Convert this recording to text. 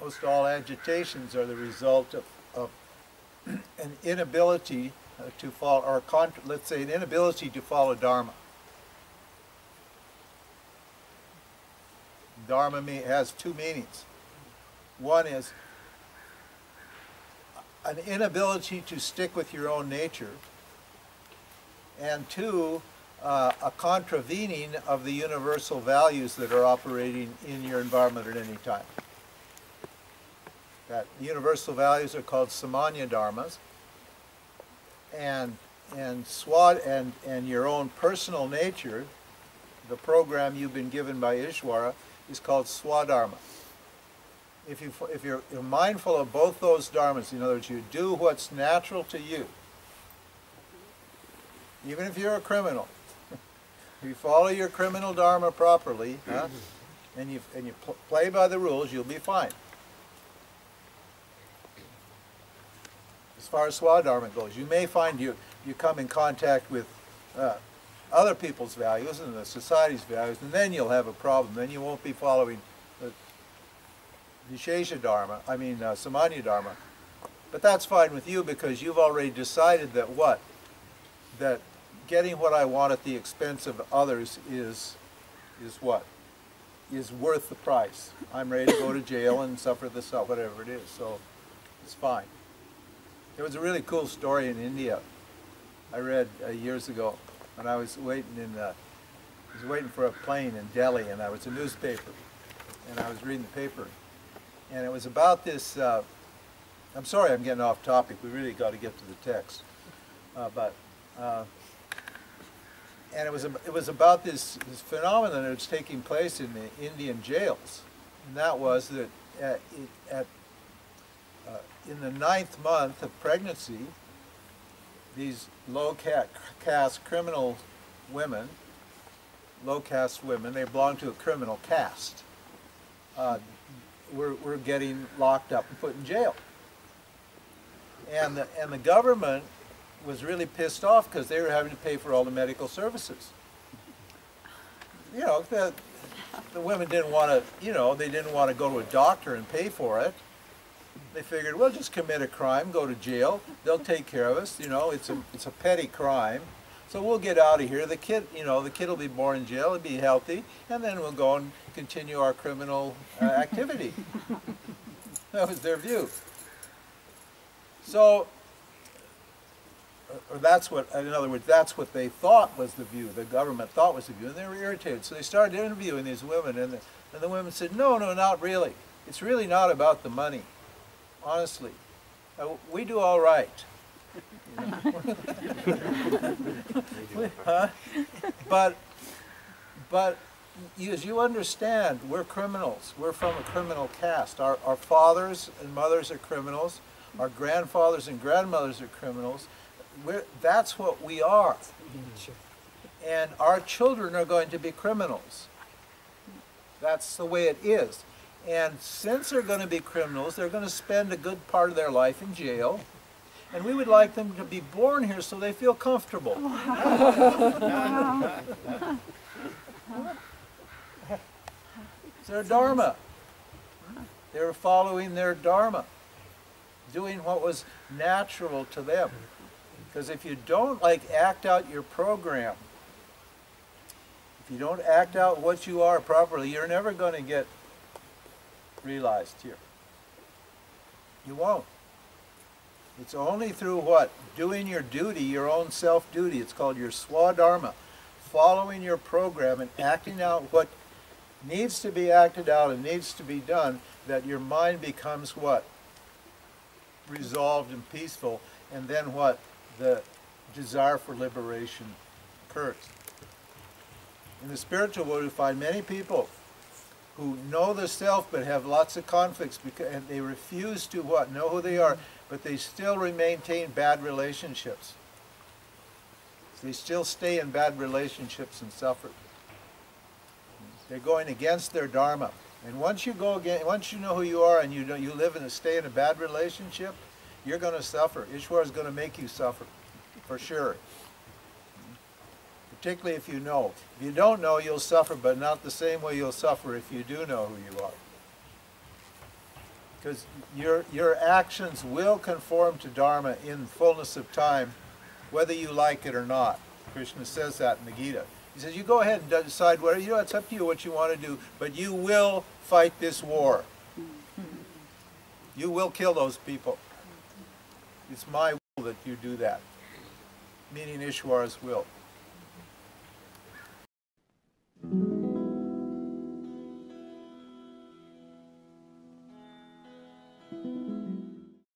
almost all agitations are the result of an inability to follow, or let's say an inability to follow Dharma. Dharma has two meanings. One is an inability to stick with your own nature, and two, a contravening of the universal values that are operating in your environment at any time. That universal values are called samanya dharmas, and your own personal nature, the program you've been given by Ishvara, is called swadharma. If you're mindful of both those dharmas, in other words, you do what's natural to you, even if you're a criminal, if you follow your criminal dharma properly, and you play by the rules, you'll be fine. As far as swadharma goes, you may find you come in contact with other people's values and the society's values, and then you'll have a problem. Then you won't be following the Vishesha Dharma, Samanya Dharma. But that's fine with you because you've already decided that what? That getting what I want at the expense of others is what? Is worth the price. I'm ready to go to jail and suffer this, whatever it is, so it's fine. There was a really cool story in India I read years ago when I was waiting for a plane in Delhi, and there was a newspaper, and I was reading the paper, and it was about this. I'm sorry, I'm getting off topic. We really got to get to the text, and it was about this phenomenon that was taking place in the Indian jails, and that was that in the 9th month of pregnancy, these low-caste criminal women, low-caste women, they belong to a criminal caste, were getting locked up and put in jail. And the government was really pissed off because they were having to pay for all the medical services. You know, the women didn't want to, they didn't want to go to a doctor and pay for it. They figured, we'll just commit a crime, go to jail, they'll take care of us, it's a petty crime. So we'll get out of here. The kid will be born in jail, he'll be healthy, and then we'll go and continue our criminal activity. That was their view. So, in other words, that's what they thought was the view, the government thought was the view, and they were irritated. So they started interviewing these women, and the women said, no, not really. It's really not about the money. Honestly, we do all right. But as you understand, we're criminals. We're from a criminal caste. Our fathers and mothers are criminals. Our grandfathers and grandmothers are criminals. That's what we are. And our children are going to be criminals. That's the way it is. And since they're going to be criminals, they're going to spend a good part of their life in jail. And we would like them to be born here so they feel comfortable. It's their dharma. They were following their dharma, doing what was natural to them. Because if you don't act out your program, if you don't act out what you are properly, you're never going to get realized here. You won't. It's only through what? Doing your duty, your own self-duty. It's called your swadharma. Following your program and acting out what needs to be acted out and needs to be done, that your mind becomes what? Resolved and peaceful. And then what? The desire for liberation occurs. In the spiritual world, we find many people who know the self but have lots of conflicts, and they refuse to what? Know who they are, but they still maintain bad relationships. They still stay in bad relationships and suffer. They're going against their dharma. And once you know who you are and you stay in a bad relationship, you're going to suffer. Ishvara is going to make you suffer, for sure. Particularly if you know. If you don't know, you'll suffer, but not the same way you'll suffer if you do know who you are. Because your actions will conform to Dharma in fullness of time, whether you like it or not. Krishna says that in the Gita. He says, you go ahead and decide whether, it's up to you what you want to do, but you will fight this war. You will kill those people. It's my will that you do that, meaning Ishwara's will.